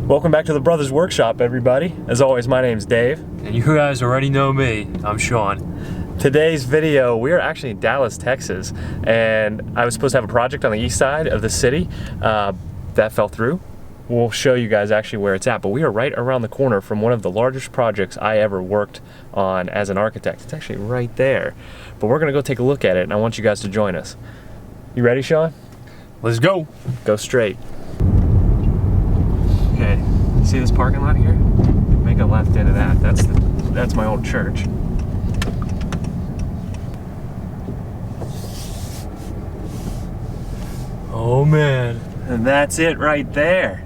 Welcome back to the Brothers Workshop, everybody. As always, my name's Dave. And you guys already know me. I'm Sean. Today's video, we are actually in Dallas, Texas, and I was supposed to have a project on the east side of the city. That fell through. We'll show you guys actually where it's at, but we are right around the corner from one of the largest projects I ever worked on as an architect. It's actually right there. But we're gonna go take a look at it, and I want you guys to join us. You ready, Sean? Let's go. Go straight. Okay, see this parking lot here? Make a left into that. That's my old church. Oh man. And that's it right there.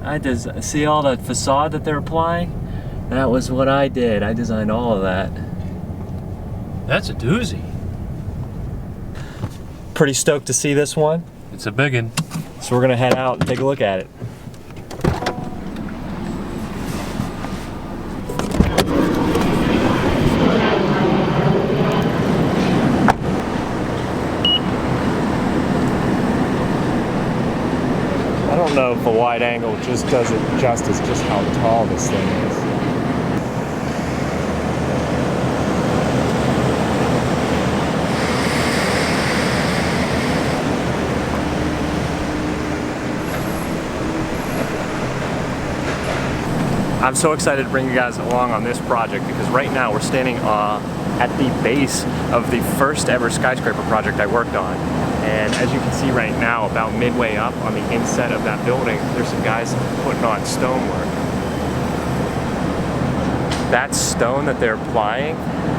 I just see all that facade that they're applying. That was what I did. I designed all of that. That's a doozy. Pretty stoked to see this one. It's a biggin. So we're gonna head out and take a look at it. I don't know if a wide angle just does it justice just how tall this thing is. I'm so excited to bring you guys along on this project because right now we're standing at the base of the first ever skyscraper project I worked on. And as you can see right now, about midway up on the inset of that building, there's some guys putting on stonework. That stone that they're applying,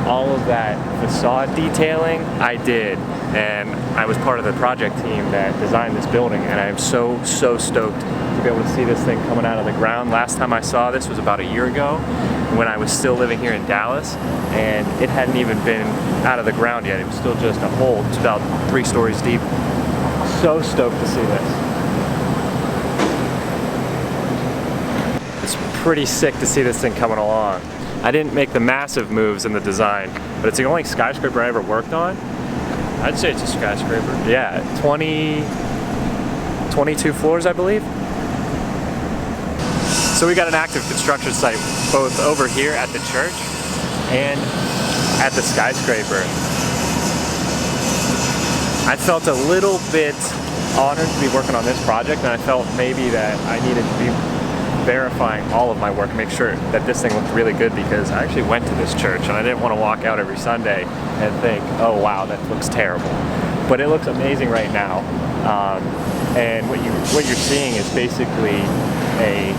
all of that facade detailing, I did. And I was part of the project team that designed this building, and I'm so stoked to be able to see this thing coming out of the ground. Last time I saw this was about a year ago when I was still living here in Dallas, and it hadn't even been out of the ground yet. It was still just a hole. It's about 3 stories deep. So stoked to see this. It's pretty sick to see this thing coming along. I didn't make the massive moves in the design, but it's the only skyscraper I ever worked on. I'd say it's a skyscraper. Yeah, 22 floors, I believe. So we got an active construction site both over here at the church and at the skyscraper. I felt a little bit honored to be working on this project, and I felt maybe that I needed to be verifying all of my work, make sure that this thing looked really good, because I actually went to this church and I didn't want to walk out every Sunday and think, oh wow, that looks terrible. But it looks amazing right now. And what you're seeing is basically a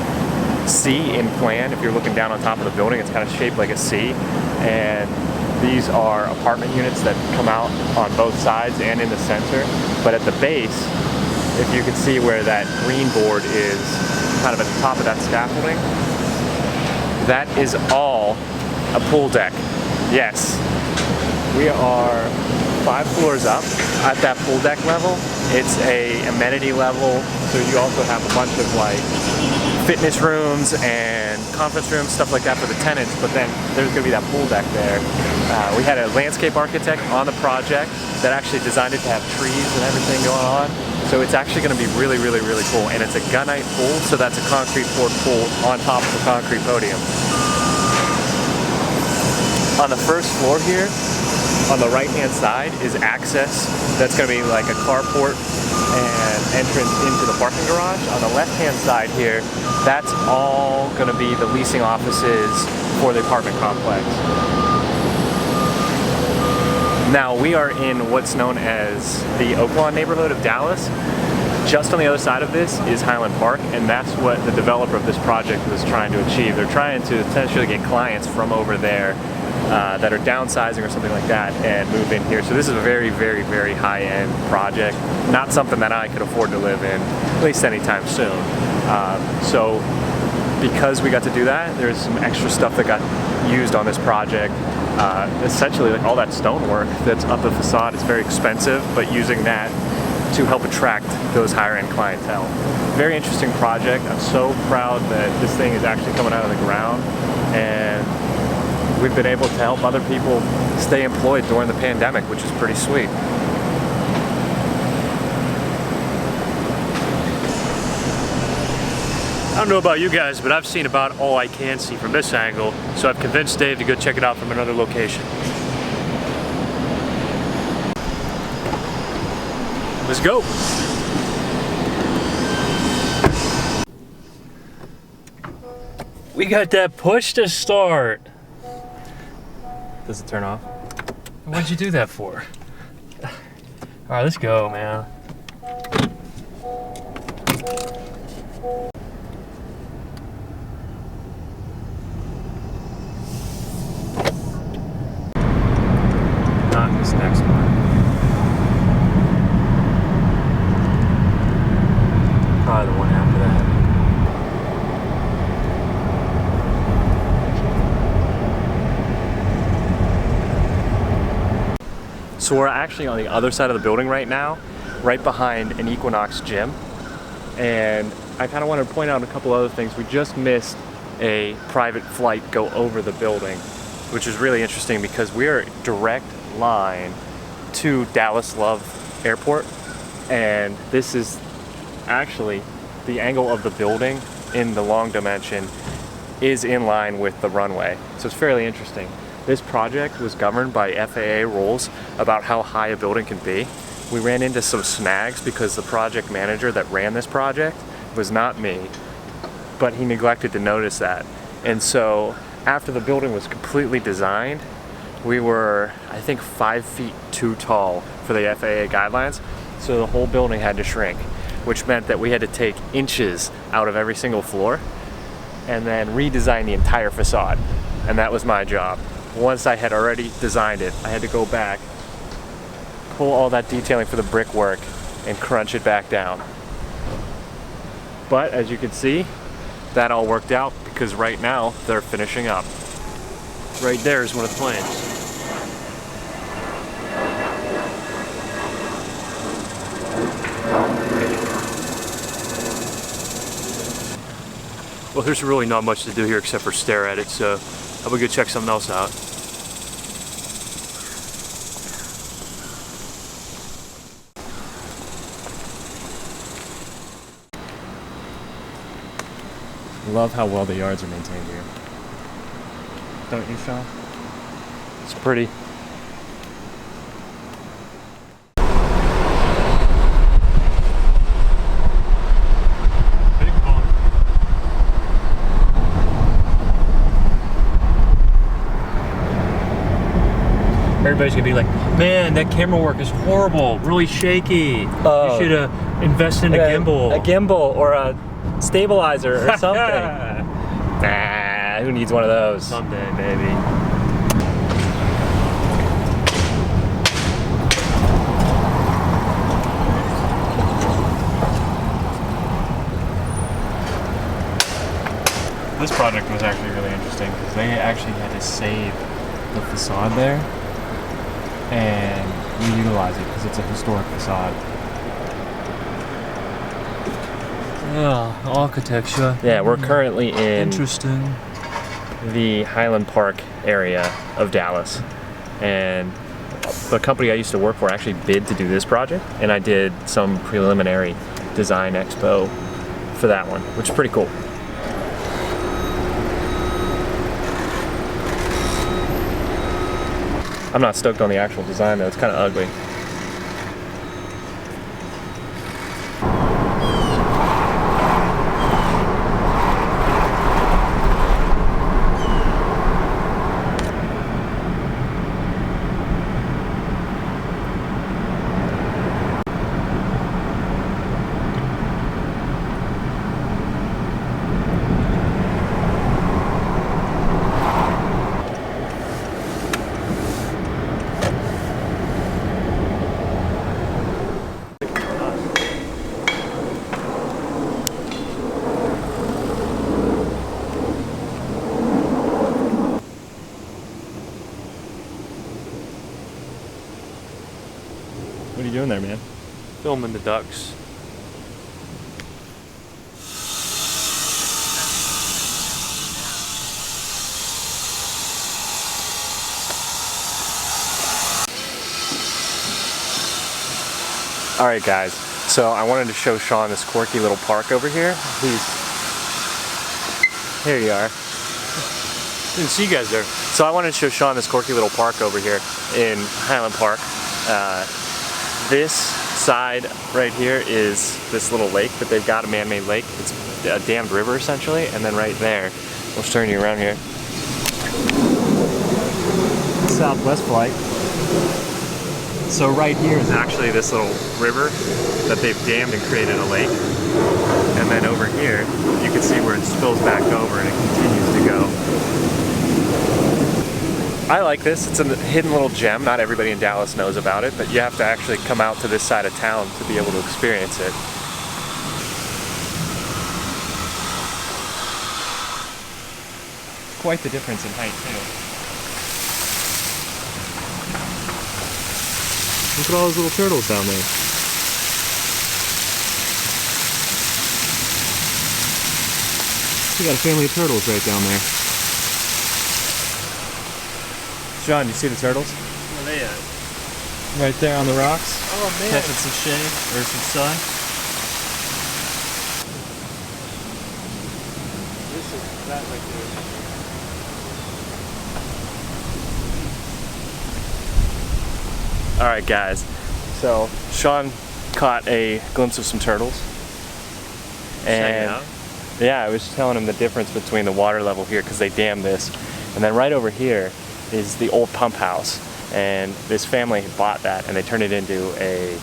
C in plan. If you're looking down on top of the building, it's kind of shaped like a C. And these are apartment units that come out on both sides and in the center. But at the base, if you can see where that green board is, kind of at the top of that scaffolding, that is all a pool deck. Yes, we are 5 floors up at that pool deck level. It's a amenity level, so you also have a bunch of like fitness rooms and conference rooms, stuff like that for the tenants, but then there's gonna be that pool deck there. We had a landscape architect on the project that actually designed it to have trees and everything going on. So it's actually going to be really cool. And it's a gunite pool, so that's a concrete poured pool on top of a concrete podium. On the first floor here, on the right-hand side, is access. That's going to be like a carport and entrance into the parking garage. On the left-hand side here, that's all going to be the leasing offices for the apartment complex. Now, we are in what's known as the Oaklawn neighborhood of Dallas. Just on the other side of this is Highland Park, and that's what the developer of this project was trying to achieve. They're trying to essentially get clients from over there that are downsizing or something like that and move in here. So this is a very high-end project, not something that I could afford to live in, at least anytime soon. So because we got to do that, there's some extra stuff that got used on this project. Essentially, like all that stonework that's up the facade is very expensive, but using that to help attract those higher-end clientele. Very interesting project. I'm so proud that this thing is actually coming out of the ground, and we've been able to help other people stay employed during the pandemic, which is pretty sweet. I don't know about you guys, but I've seen about all I can see from this angle, so I've convinced Dave to go check it out from another location. Let's go. We got that push to start. Does it turn off? What'd you do that for? All right, let's go, man. Not this next one. Probably the one after that. So we're actually on the other side of the building right now, right behind an Equinox gym. And I kind of want to point out a couple other things. We just missed a private flight go over the building, which is really interesting because we're direct line to Dallas Love Airport. And this is actually the angle of the building in the long dimension is in line with the runway. So it's fairly interesting. This project was governed by FAA rules about how high a building can be. We ran into some snags because the project manager that ran this project was not me, but he neglected to notice that. And so after the building was completely designed, we were, I think, 5 feet too tall for the FAA guidelines. So the whole building had to shrink, which meant that we had to take inches out of every single floor and then redesign the entire facade. And that was my job. Once I had already designed it, I had to go back, pull all that detailing for the brickwork, and crunch it back down. But as you can see, that all worked out because right now they're finishing up. Right there is one of the planes. Well, there's really not much to do here except for stare at it, so I'm gonna go check something else out. Love how well the yards are maintained here. Don't you, Sean? It's pretty. Everybody's gonna be like, man, that camera work is horrible, really shaky. Oh. You should invest in a gimbal. A gimbal or a stabilizer or something. Nah, who needs one of those? Someday, maybe. This project was actually really interesting because they actually had to save the facade there and reutilize it because it's a historic facade. Yeah, architecture. Yeah, we're currently in Interesting. the Highland Park area of Dallas, and the company I used to work for actually bid to do this project, and I did some preliminary design expo for that one, which is pretty cool. I'm not stoked on the actual design though, it's kind of ugly. What are you doing there, man? Filming the ducks. All right, guys. So I wanted to show Sean this quirky little park over here. He's Here you are. Didn't see you guys there. So I wanted to show Sean this quirky little park over here in Highland Park. This side right here is this little lake that they've got, a man-made lake. It's a dammed river essentially, and then right there, we'll turn you around here. Southwest Flight. So right here is actually this little river that they've dammed and created a lake. And then over here, you can see where it spills back over and it continues to go. I like this. It's a hidden little gem. Not everybody in Dallas knows about it, but you have to actually come out to this side of town to be able to experience it. Quite the difference in height too. Look at all those little turtles down there. We got a family of turtles right down there. John, you see the turtles? Where are they at? Right there on the rocks. Oh man. Catching some shade or some sun. This is that right there. Alright guys, so Sean caught a glimpse of some turtles. And yeah, I was telling him the difference between the water level here because they dammed this. And then right over here is the old pump house. And this family bought that and they turned it into a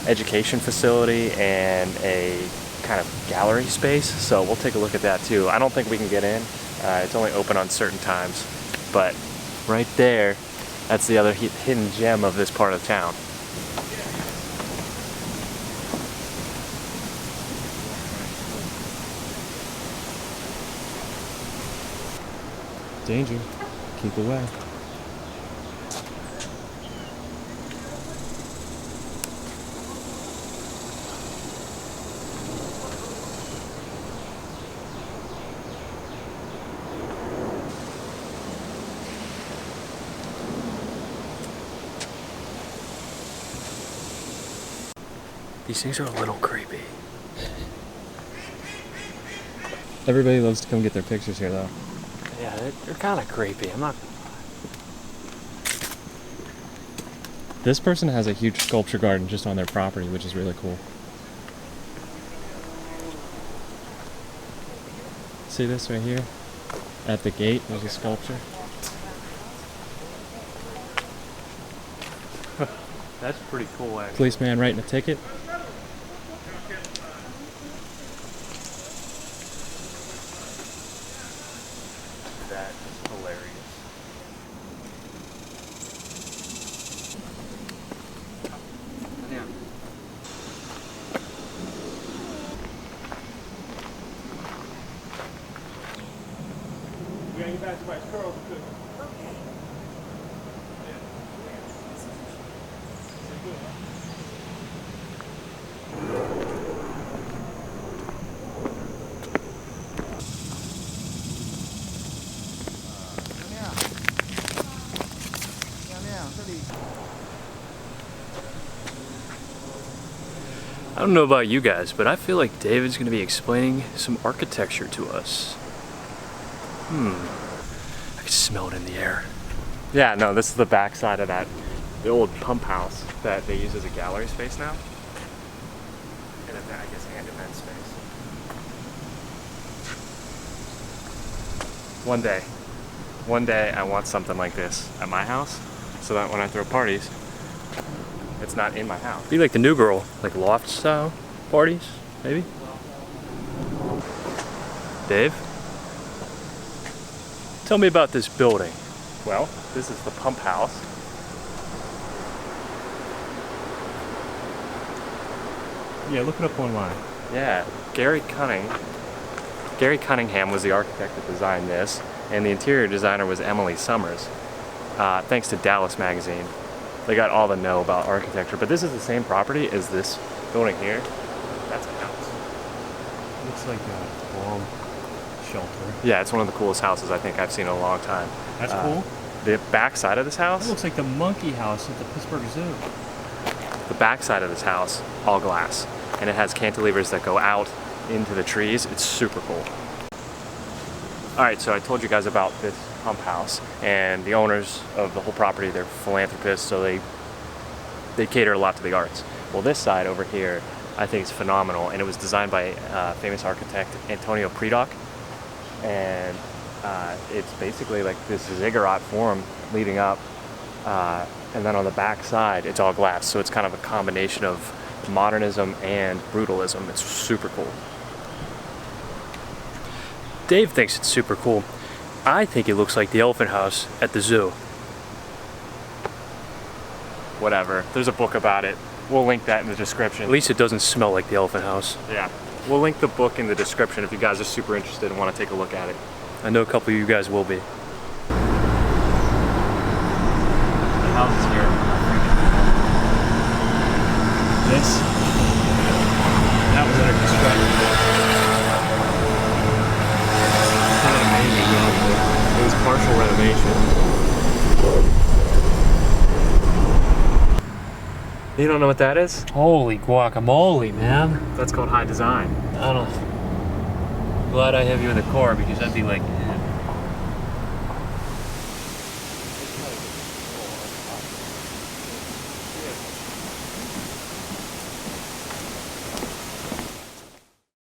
education facility and a kind of gallery space. So we'll take a look at that too. I don't think we can get in. It's only open on certain times. But right there, that's the other hidden gem of this part of town. Danger. Keep away. These things are a little creepy. Everybody loves to come get their pictures here though. Yeah, they're kind of creepy. I'm not. This person has a huge sculpture garden just on their property, which is really cool. See this right here? At the gate, there's a sculpture. That's pretty cool, actually. Policeman writing a ticket. That is hilarious. Yeah. We gotta get back to my curls. I don't know about you guys, but I feel like David's going to be explaining some architecture to us. I can smell it in the air. Yeah, no, this is the back side of the old pump house that they use as a gallery space now. And I guess and event space. One day I want something like this at my house so that when I throw parties, it's not in my house. Be like the new girl, like loft style parties, maybe? Dave? Tell me about this building. Well, this is the pump house. Yeah, look it up online. Yeah, Gary Cunningham was the architect that designed this, and the interior designer was Emily Summers. Thanks to Dallas Magazine. They got all the know about architecture, but this is the same property as this building here. That's a house. Looks like a bomb shelter. Yeah, it's one of the coolest houses I think I've seen in a long time. That's cool. The back side of this house, That looks like the monkey house at the Pittsburgh Zoo. the back side of this house, all glass, and it has cantilevers that go out into the trees. It's super cool. All right, so I told you guys about this pump house, and the owners of the whole property, they're philanthropists, so they cater a lot to the arts. Well, this side over here, I think is phenomenal, and it was designed by famous architect Antonio Predock, and it's basically like this ziggurat form leading up, and then on the back side, it's all glass, so it's kind of a combination of modernism and brutalism. It's super cool. Dave thinks it's super cool. I think it looks like the elephant house at the zoo. Whatever. There's a book about it. We'll link that in the description. At least it doesn't smell like the elephant house. Yeah. We'll link the book in the description if you guys are super interested and want to take a look at it. I know a couple of you guys will be. The houses here. That was under construction. It was partial renovation. You don't know what that is? Holy guacamole, man. That's called high design. I don't know. Glad I have you in the car because I'd be like,